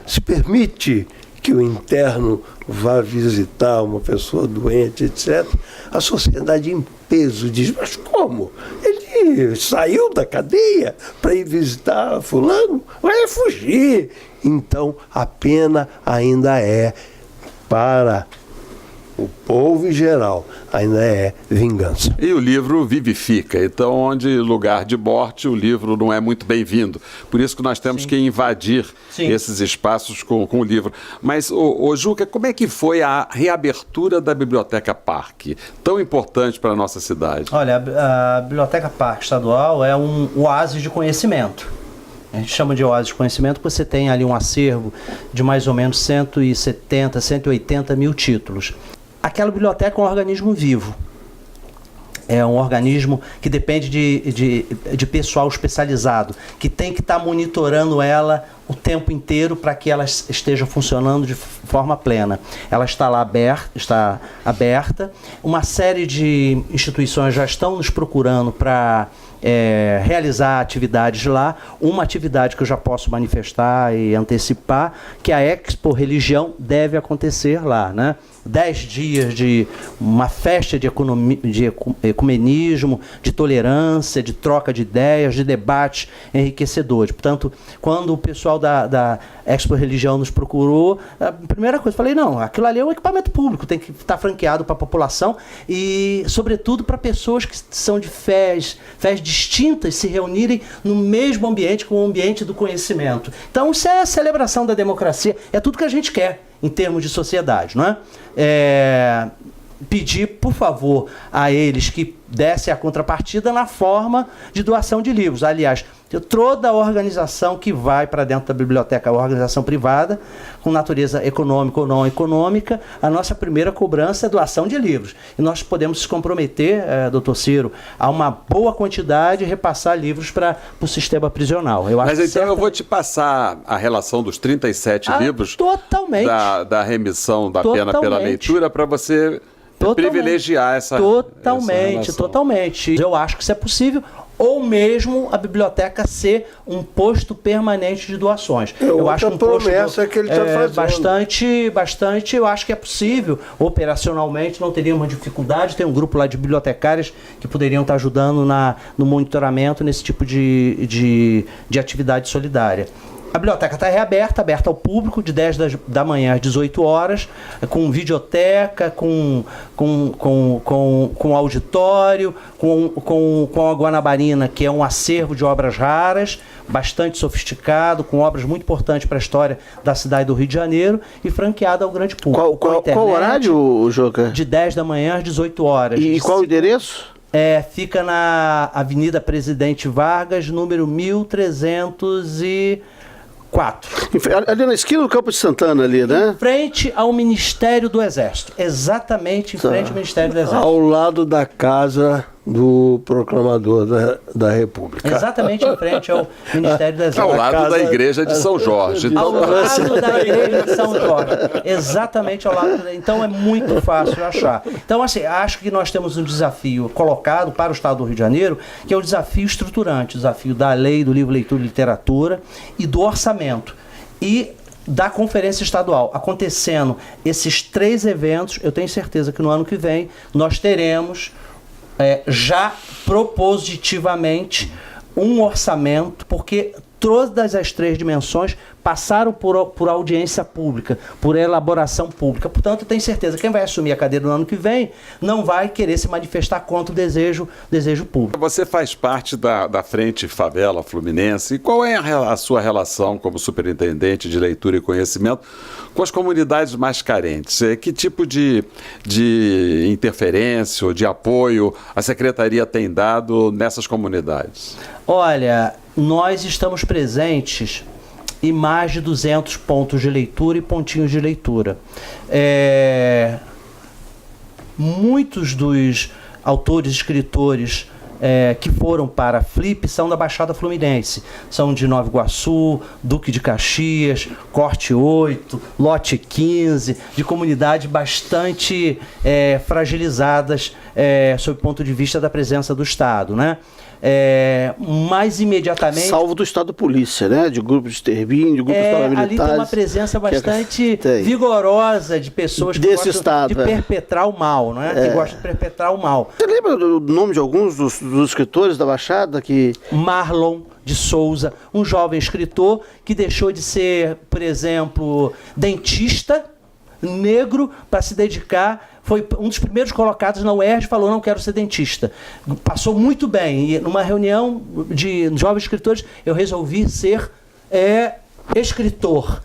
se permite que o interno vá visitar uma pessoa doente, etc., a sociedade em peso diz, mas como? Ele saiu da cadeia para ir visitar fulano? Vai fugir. Então, a pena ainda é para o povo em geral, ainda é vingança. E o livro vivifica, então onde lugar de morte o livro não é muito bem-vindo. Por isso que nós temos que invadir esses espaços com o livro. Mas, Juca, como é que foi a reabertura da Biblioteca Parque, tão importante para a nossa cidade? Olha, a Biblioteca Parque Estadual é um oásis de conhecimento. A gente chama de oásis de conhecimento porque você tem ali um acervo de mais ou menos 170, 180 mil títulos. Aquela biblioteca é um organismo vivo. É um organismo que depende de pessoal especializado, que tem que estar monitorando ela o tempo inteiro para que ela esteja funcionando de forma plena. Ela está lá está aberta. Uma série de instituições já estão nos procurando para realizar atividades lá. Uma atividade que eu já posso manifestar e antecipar, que a Expo Religião deve acontecer lá, né? 10 dias de uma festa de ecumenismo, de tolerância, de troca de ideias, de debates enriquecedores. Portanto, quando o pessoal da Expo Religião nos procurou, a primeira coisa, eu falei, não, aquilo ali é um equipamento público, tem que estar franqueado para a população e, sobretudo, para pessoas que são de fés distintas se reunirem no mesmo ambiente, com o ambiente do conhecimento. Então, isso é a celebração da democracia, é tudo que a gente quer em termos de sociedade, não é? Pedir, por favor, a eles que dessem a contrapartida na forma de doação de livros. Aliás, toda a organização que vai para dentro da biblioteca, a organização privada, com natureza econômica ou não econômica, a nossa primeira cobrança é doação de livros. E nós podemos se comprometer, doutor Ciro, a uma boa quantidade e repassar livros para o sistema prisional. Mas então eu vou te passar a relação dos 37 livros totalmente. Da remissão da pena pela leitura para você privilegiar essa Totalmente. Eu acho que isso é possível, ou mesmo a biblioteca ser um posto permanente de doações. Eu acho que um promessa que ele está fazendo. Bastante, eu acho que é possível. Operacionalmente não teria uma dificuldade. Tem um grupo lá de bibliotecárias que poderiam estar ajudando no monitoramento nesse tipo de atividade solidária. A biblioteca está reaberta, aberta ao público, de 10 da manhã às 18 horas, com videoteca, com auditório, com a Guanabarina, que é um acervo de obras raras, bastante sofisticado, com obras muito importantes para a história da cidade do Rio de Janeiro, e franqueada ao grande público. Qual horário, Joca? De 10 da manhã às 18 horas. E qual o endereço? Fica na Avenida Presidente Vargas, número 1304. Ali na esquina do Campo de Santana, ali, né? Em frente ao Ministério do Exército. Exatamente em frente ao Ministério do Exército. Ao lado da casa do Proclamador da República. Exatamente em frente ao Ministério do Exército. Ao lado da Igreja de São Jorge. Ao lado da Igreja de São Jorge. Exatamente ao lado. Então é muito fácil de achar. Então, assim, acho que nós temos um desafio colocado para o Estado do Rio de Janeiro, que é o desafio estruturante, o desafio da lei, do livro, leitura e literatura e do orçamento. E da Conferência Estadual. Acontecendo esses 3 eventos, eu tenho certeza que no ano que vem nós teremos já propositivamente um orçamento, porque todas as 3 dimensões passaram por audiência pública, por elaboração pública. Portanto, eu tenho certeza que quem vai assumir a cadeira no ano que vem não vai querer se manifestar contra o desejo público. Você faz parte da Frente Favela Fluminense. E qual é a sua relação como superintendente de leitura e conhecimento com as comunidades mais carentes? Que tipo de interferência ou de apoio a Secretaria tem dado nessas comunidades? Olha, nós estamos presentes e mais de 200 pontos de leitura e pontinhos de leitura. Muitos dos autores, escritores que foram para a Flip são da Baixada Fluminense. São de Nova Iguaçu, Duque de Caxias, Corte 8, Lote 15, de comunidades bastante fragilizadas sob o ponto de vista da presença do Estado, né? Mais imediatamente... Salvo do Estado Polícia, né? De grupos de extermínio, de grupos paramilitares. Ali tem uma presença bastante vigorosa de pessoas que gostam de perpetrar o mal, né? Que gostam de perpetrar o mal. Você lembra do nome de alguns dos escritores da Baixada que... Marlon de Souza, um jovem escritor que deixou de ser, por exemplo, dentista, negro, para se dedicar... Foi um dos primeiros colocados na UERJ, falou, não quero ser dentista. Passou muito bem. E numa reunião de jovens escritores, eu resolvi ser escritor.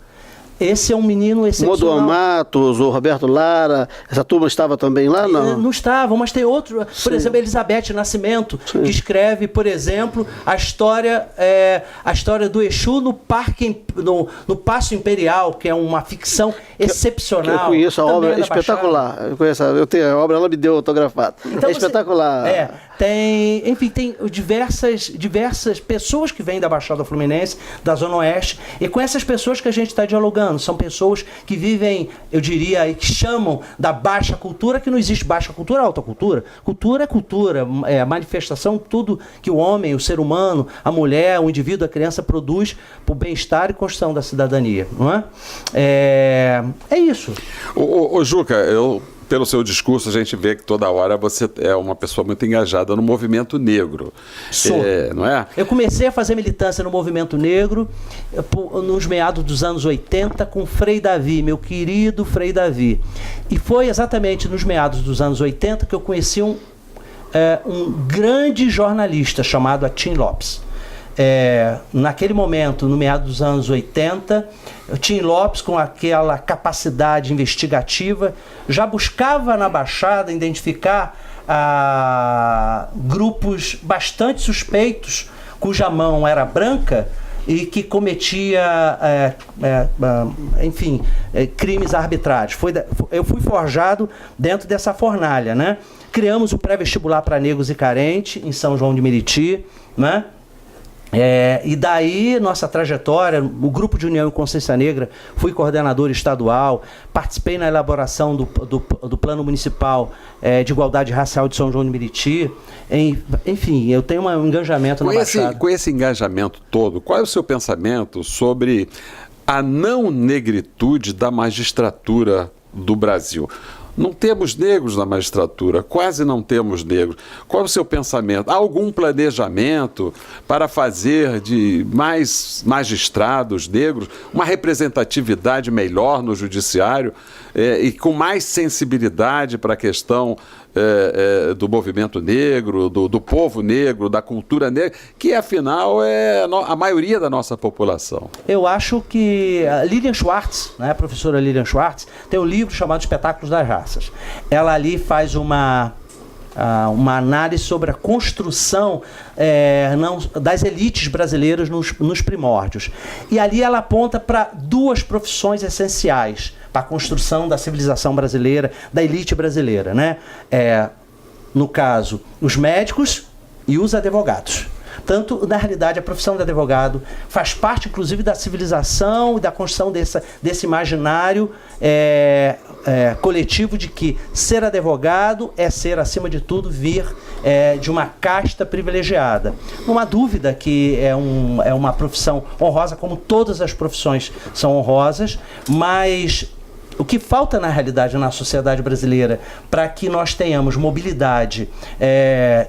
Esse é um menino excepcional. Modoa Matos, o Roberto Lara, essa turma estava também lá? Não estavam, mas tem outro. Por exemplo, Elizabeth Nascimento, que escreve, por exemplo, a história do Exu no Paço Imperial, que é uma ficção excepcional. Eu conheço a obra, espetacular. Eu tenho a obra, ela me deu autografada. Então, espetacular. Tem diversas pessoas que vêm da Baixada Fluminense, da Zona Oeste, e com essas pessoas que a gente está dialogando. São pessoas que vivem, eu diria, e que chamam da baixa cultura, que não existe baixa cultura, alta cultura. Cultura é cultura, a manifestação, tudo que o homem, o ser humano, a mulher, o indivíduo, a criança produz para o bem-estar e construção da cidadania, não é? É isso. Ô Juca, pelo seu discurso, a gente vê que toda hora você é uma pessoa muito engajada no movimento negro. Sou. Não é? Eu comecei a fazer militância no movimento negro nos meados dos anos 80 com Frei Davi, meu querido Frei Davi. E foi exatamente nos meados dos anos 80 que eu conheci um grande jornalista chamado Atim Lopes. Naquele momento, no meado dos anos 80, o Tim Lopes, com aquela capacidade investigativa, já buscava na Baixada identificar grupos bastante suspeitos, cuja mão era branca e que cometia, crimes arbitrários. Eu fui forjado dentro dessa fornalha, né? Criamos o pré-vestibular para negros e carentes em São João de Meriti, né? E daí, nossa trajetória, o Grupo de União e Consciência Negra, fui coordenador estadual, participei na elaboração do Plano Municipal de Igualdade Racial de São João de Meriti. Enfim, eu tenho um engajamento na Baixada. Com esse engajamento todo, qual é o seu pensamento sobre a não negritude da magistratura do Brasil? Não temos negros na magistratura, quase não temos negros. Qual é o seu pensamento? Há algum planejamento para fazer de mais magistrados negros uma representatividade melhor no judiciário e com mais sensibilidade para a questão do movimento negro, do povo negro, da cultura negra, que afinal é a maioria da nossa população? Eu acho que a Lilian Schwartz, né, a professora Lilian Schwartz, tem um livro chamado Espetáculos das Raças. Ela ali faz uma análise sobre a construção das elites brasileiras nos primórdios. E ali ela aponta para duas profissões essenciais para a construção da civilização brasileira, da elite brasileira, né? No caso, os médicos e os advogados. Tanto, na realidade, a profissão de advogado faz parte, inclusive, da civilização e da construção desse imaginário coletivo de que ser advogado é ser, acima de tudo, vir de uma casta privilegiada. Não há dúvida que é uma profissão honrosa, como todas as profissões são honrosas, mas o que falta, na realidade, na sociedade brasileira para que nós tenhamos mobilidade,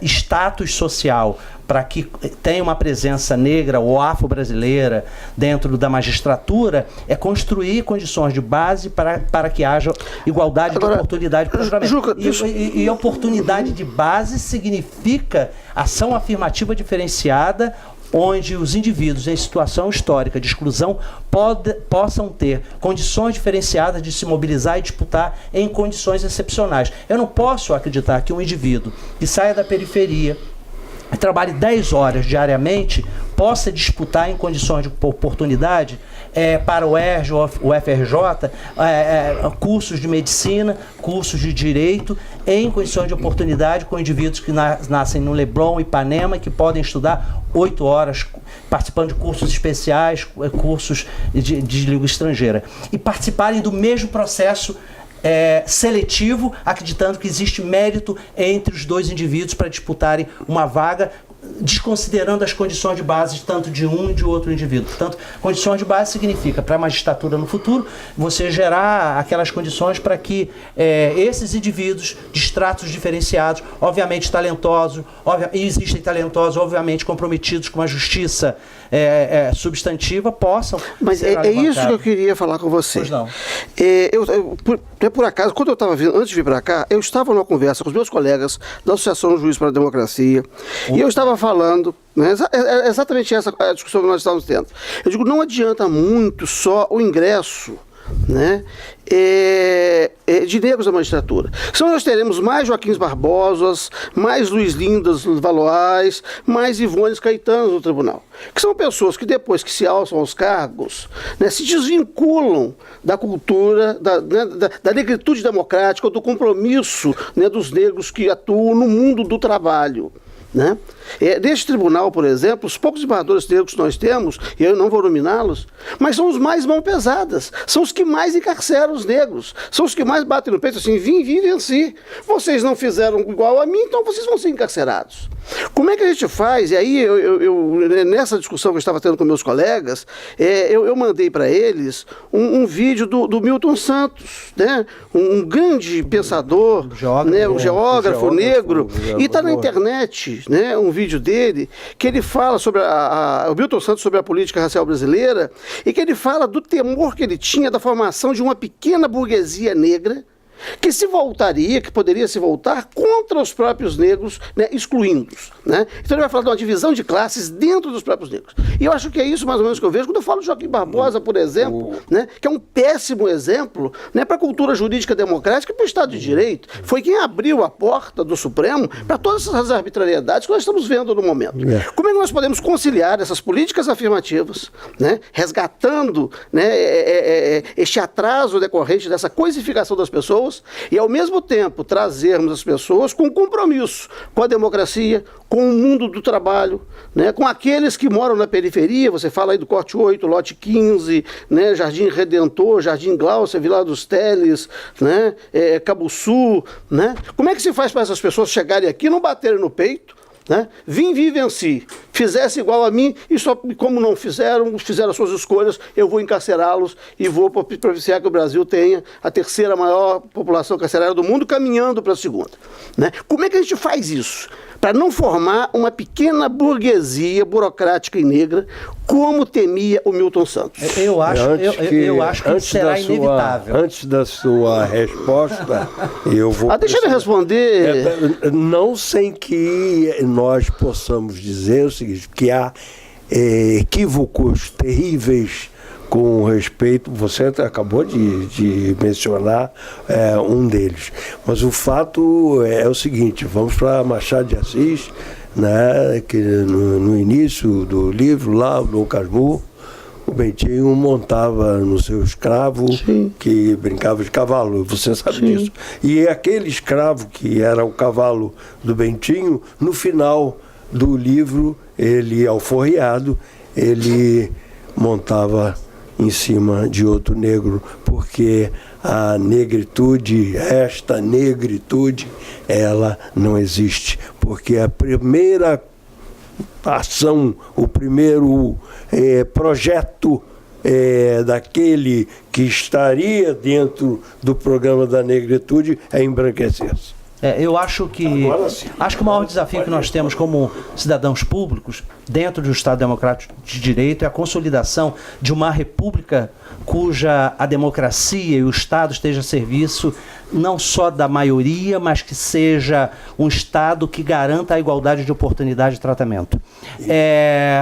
status social, para que tenha uma presença negra ou afro-brasileira dentro da magistratura, é construir condições de base para que haja igualdade de oportunidade para o julgamento. E oportunidade de base significa ação afirmativa diferenciada, onde os indivíduos em situação histórica de exclusão possam ter condições diferenciadas de se mobilizar e disputar em condições excepcionais. Eu não posso acreditar que um indivíduo que saia da periferia, trabalhe 10 horas diariamente, possa disputar em condições de oportunidade para o ERJ, o FRJ, cursos de medicina, cursos de direito, em condições de oportunidade com indivíduos que nascem no Leblon, Ipanema, que podem estudar 8 horas, participando de cursos especiais, cursos de língua estrangeira, e participarem do mesmo processo seletivo, acreditando que existe mérito entre os dois indivíduos para disputarem uma vaga, desconsiderando as condições de base tanto de um e de outro indivíduo. Portanto, condições de base significa, para a magistratura no futuro, você gerar aquelas condições para que esses indivíduos de estratos diferenciados, obviamente talentosos, e existem talentosos, obviamente comprometidos com a justiça substantiva, possam Mas ser isso que eu queria falar com você. Pois não. Por acaso, quando eu estava vindo, antes de vir para cá, eu estava numa conversa com os meus colegas da Associação Juiz para a Democracia, e eu estava falando, né, exatamente essa a discussão que nós estávamos tendo. Eu digo, não adianta muito só o ingresso, né, de negros da magistratura. Senão nós teremos mais Joaquins Barbosas, mais Luiz Lindas Valois, mais Ivones Caetanos no tribunal. Que são pessoas que depois que se alçam aos cargos, né, se desvinculam da cultura, da negritude democrática, ou do compromisso, né, dos negros que atuam no mundo do trabalho. Né? Neste tribunal, por exemplo, os poucos desembargadores negros que nós temos, e eu não vou nominá-los, mas são os mais mão pesadas, são os que mais encarceram os negros, são os que mais batem no peito assim, vim, venci. Vocês não fizeram igual a mim, então vocês vão ser encarcerados. Como é que a gente faz? E aí, nessa discussão que eu estava tendo com meus colegas, eu mandei para eles um vídeo do Milton Santos, né? Um grande pensador, um geógrafo negro, e está na internet, né? Um vídeo dele, que ele fala sobre o Milton Santos sobre a política racial brasileira, e que ele fala do temor que ele tinha da formação de uma pequena burguesia negra, que se voltaria, que poderia se voltar contra os próprios negros, né, excluindo-os. Né? Então ele vai falar de uma divisão de classes dentro dos próprios negros. E eu acho que é isso mais ou menos que eu vejo quando eu falo de Joaquim Barbosa, por exemplo, né, que é um péssimo exemplo, né, para a cultura jurídica democrática e para o Estado de Direito. Foi quem abriu a porta do Supremo para todas essas arbitrariedades que nós estamos vendo no momento. Como é que nós podemos conciliar essas políticas afirmativas, né, resgatando, né, este atraso decorrente dessa coisificação das pessoas, e ao mesmo tempo trazermos as pessoas com compromisso com a democracia, com o mundo do trabalho, né, com aqueles que moram na periferia, você fala aí do Corte 8, Lote 15, né, Jardim Redentor, Jardim Glaucia, Vila dos Teles, né, Cabuçu, né? Como é que se faz para essas pessoas chegarem aqui e não baterem no peito? Né? Vim, venci. Fizesse igual a mim, e só como não fizeram as suas escolhas, eu vou encarcerá-los e vou propiciar que o Brasil tenha a terceira maior população carcerária do mundo, caminhando para a segunda. Né? Como é que a gente faz isso? Para não formar uma pequena burguesia burocrática e negra, como temia o Milton Santos. Eu acho que será inevitável. Antes da sua resposta, eu vou... Deixa ele responder. Não sem que nós possamos dizer o seguinte, que há equívocos terríveis com respeito, você acabou de mencionar um deles, mas o fato é o seguinte, vamos para Machado de Assis, né, que no início do livro, lá no Casmurro, o Bentinho montava no seu escravo, sim, que brincava de cavalo, você sabe, sim, disso. E aquele escravo que era o cavalo do Bentinho, no final do livro, ele, alforriado, ele montava em cima de outro negro, porque a negritude, esta negritude, ela não existe, porque a primeira ação, o primeiro projeto daquele que estaria dentro do programa da negritude é embranquecer-se. Eu acho que o maior desafio que nós temos como cidadãos públicos dentro do Estado Democrático de Direito é a consolidação de uma república cuja a democracia e o Estado esteja a serviço não só da maioria, mas que seja um Estado que garanta a igualdade de oportunidade de tratamento.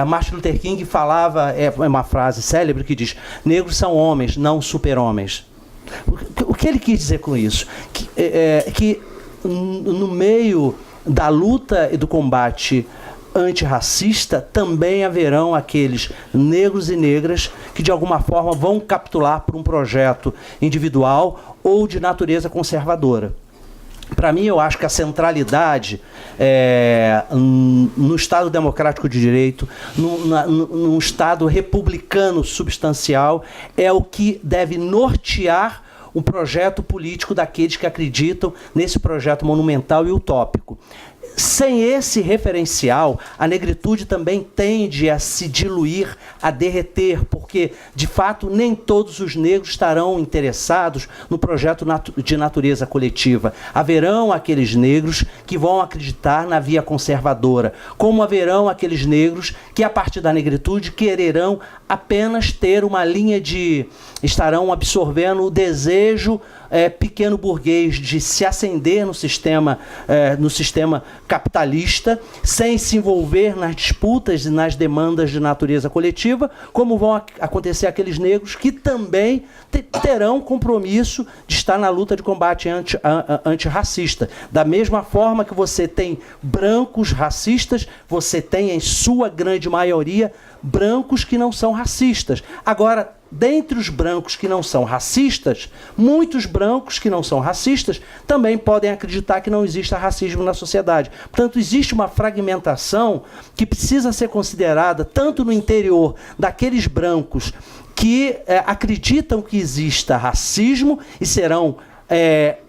Martin Luther King falava, uma frase célebre que diz: negros são homens, não super-homens. O que ele quis dizer com isso? Que no meio da luta e do combate antirracista, também haverão aqueles negros e negras que de alguma forma vão capitular por um projeto individual ou de natureza conservadora. Para mim, eu acho que a centralidade no Estado democrático de direito, num Estado republicano substancial, é o que deve nortear o projeto político daqueles que acreditam nesse projeto monumental e utópico. Sem esse referencial, a negritude também tende a se diluir, a derreter, porque, de fato, nem todos os negros estarão interessados no projeto de natureza coletiva. Haverão aqueles negros que vão acreditar na via conservadora, como haverão aqueles negros que, a partir da negritude, quererão apenas ter uma linha de... estarão absorvendo o desejo pequeno burguês de se ascender no sistema capitalista, sem se envolver nas disputas e nas demandas de natureza coletiva, como vão acontecer aqueles negros que também terão compromisso de estar na luta de combate antirracista. Da mesma forma que você tem brancos racistas, você tem, em sua grande maioria, brancos que não são racistas. Agora, dentre os brancos que não são racistas, muitos brancos que não são racistas também podem acreditar que não exista racismo na sociedade. Portanto, existe uma fragmentação que precisa ser considerada tanto no interior daqueles brancos que acreditam que exista racismo e serão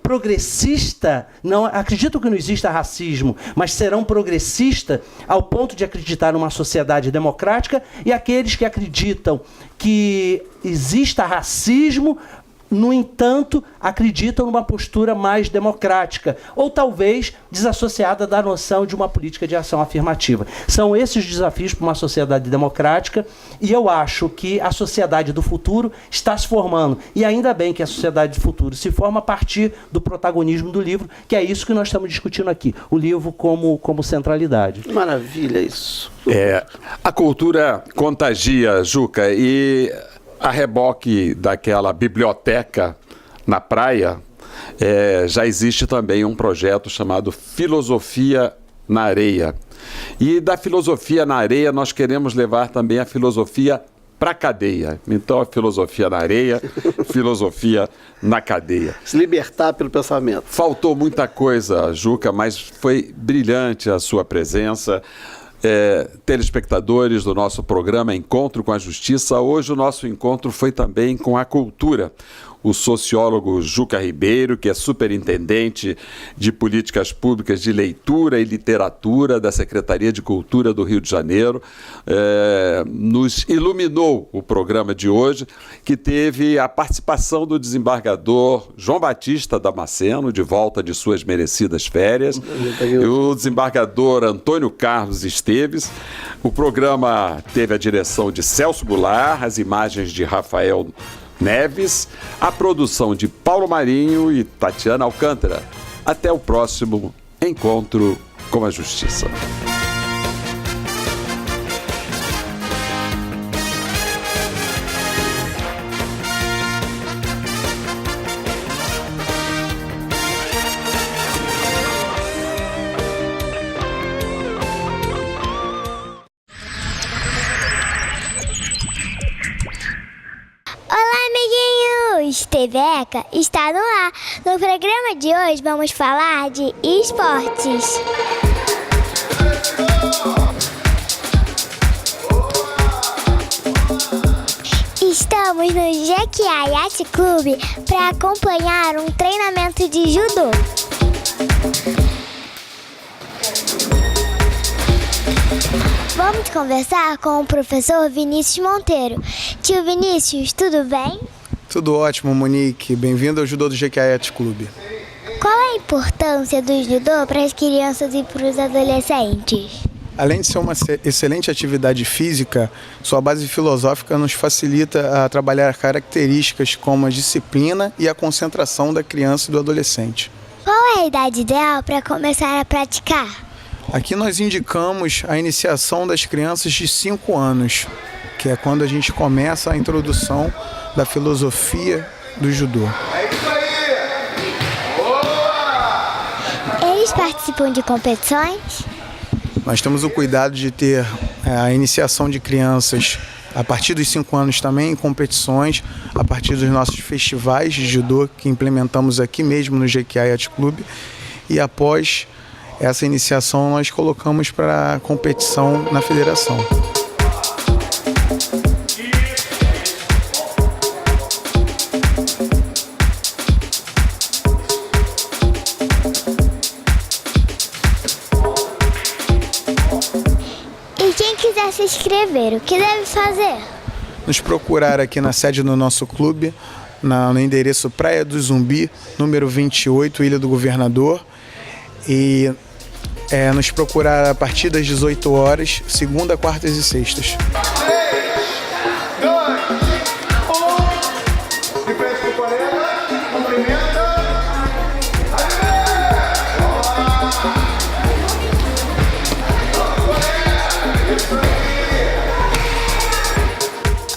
progressista, não acreditam que não exista racismo, mas serão progressistas ao ponto de acreditar numa sociedade democrática, e aqueles que acreditam que exista racismo, no entanto, acreditam numa postura mais democrática, ou talvez desassociada da noção de uma política de ação afirmativa. São esses desafios para uma sociedade democrática, e eu acho que a sociedade do futuro está se formando. E ainda bem que a sociedade do futuro se forma a partir do protagonismo do livro, que é isso que nós estamos discutindo aqui, o livro como centralidade. Maravilha isso. A cultura contagia, Juca, e... a reboque daquela biblioteca na praia, já existe também um projeto chamado Filosofia na Areia. E da filosofia na areia nós queremos levar também a filosofia para a cadeia. Então, a filosofia na areia, filosofia na cadeia. Se libertar pelo pensamento. Faltou muita coisa, Juca, mas foi brilhante a sua presença. Telespectadores do nosso programa Encontro com a Justiça, hoje o nosso encontro foi também com a cultura. O sociólogo Juca Ribeiro, que é superintendente de políticas públicas de leitura e literatura da Secretaria de Cultura do Rio de Janeiro, nos iluminou o programa de hoje, que teve a participação do desembargador João Batista Damasceno, de volta de suas merecidas férias, e o desembargador Antônio Carlos Esteves. O programa teve a direção de Celso Goulart, as imagens de Rafael Neves, a produção de Paulo Marinho e Tatiana Alcântara. Até o próximo Encontro com a Justiça. TV ECA está no ar. No programa de hoje vamos falar de esportes. Estamos no Jequiá Yacht Club para acompanhar um treinamento de judô. Vamos conversar com o professor Vinícius Monteiro. Tio Vinícius, tudo bem? Tudo ótimo, Monique. Bem-vindo ao Judô do Jequiá Yacht Club. Qual é a importância do judô para as crianças e para os adolescentes? Além de ser uma excelente atividade física, sua base filosófica nos facilita a trabalhar características como a disciplina e a concentração da criança e do adolescente. Qual é a idade ideal para começar a praticar? Aqui nós indicamos a iniciação das crianças de 5 anos, que é quando a gente começa a introdução da filosofia do judô. Eles participam de competições? Nós temos o cuidado de ter a iniciação de crianças a partir dos 5 anos também em competições, a partir dos nossos festivais de judô que implementamos aqui mesmo no Jequiá Yacht Club. E após essa iniciação nós colocamos para competição na federação. E quem quiser se inscrever, o que deve fazer? Nos procurar aqui na sede do nosso clube, no endereço Praia do Zumbi, número 28, Ilha do Governador. E nos procurar a partir das 18 horas, segunda, quartas e sextas. 3, 2, 1, de frente pro colega, cumprimenta.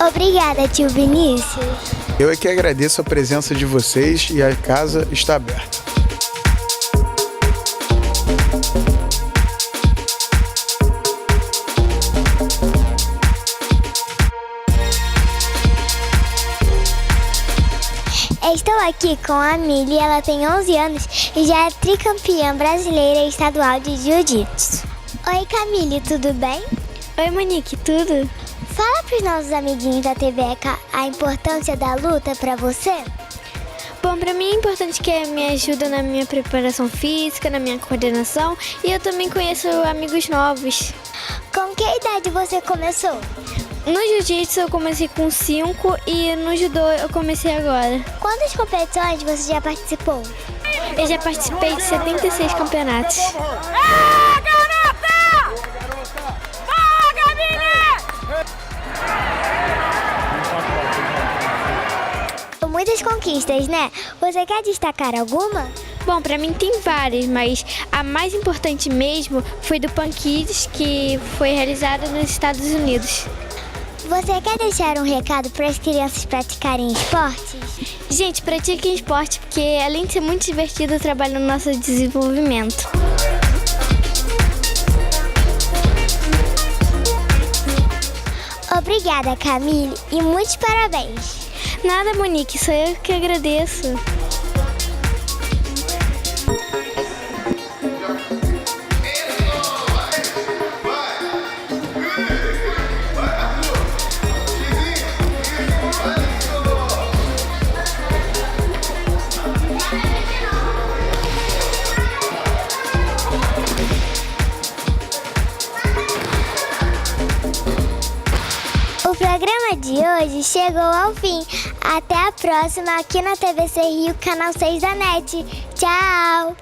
Obrigada, tio Vinícius. Eu é que agradeço a presença de vocês e a casa está aberta. Estou aqui com a Mili, ela tem 11 anos e já é tricampeã brasileira e estadual de jiu-jitsu. Oi, Camille, tudo bem? Oi, Monique, tudo? Fala para os nossos amiguinhos da TV ECA a importância da luta para você. Bom, para mim é importante que me ajuda na minha preparação física, na minha coordenação e eu também conheço amigos novos. Com que idade você começou? No jiu-jitsu eu comecei com 5 e no judô eu comecei agora. Quantas competições você já participou? Eu já participei de 76 campeonatos. Muitas conquistas, né? Você quer destacar alguma? Bom, pra mim tem várias, mas a mais importante mesmo foi do Pan Kids, que foi realizada nos Estados Unidos. Você quer deixar um recado para as crianças praticarem esportes? Gente, pratiquem esporte, porque além de ser muito divertido, trabalha no nosso desenvolvimento. Obrigada, Camille, e muitos parabéns. Nada, Monique, sou eu que agradeço. O programa de hoje chegou ao fim. Até a próxima aqui na TVC Rio, canal 6 da NET. Tchau!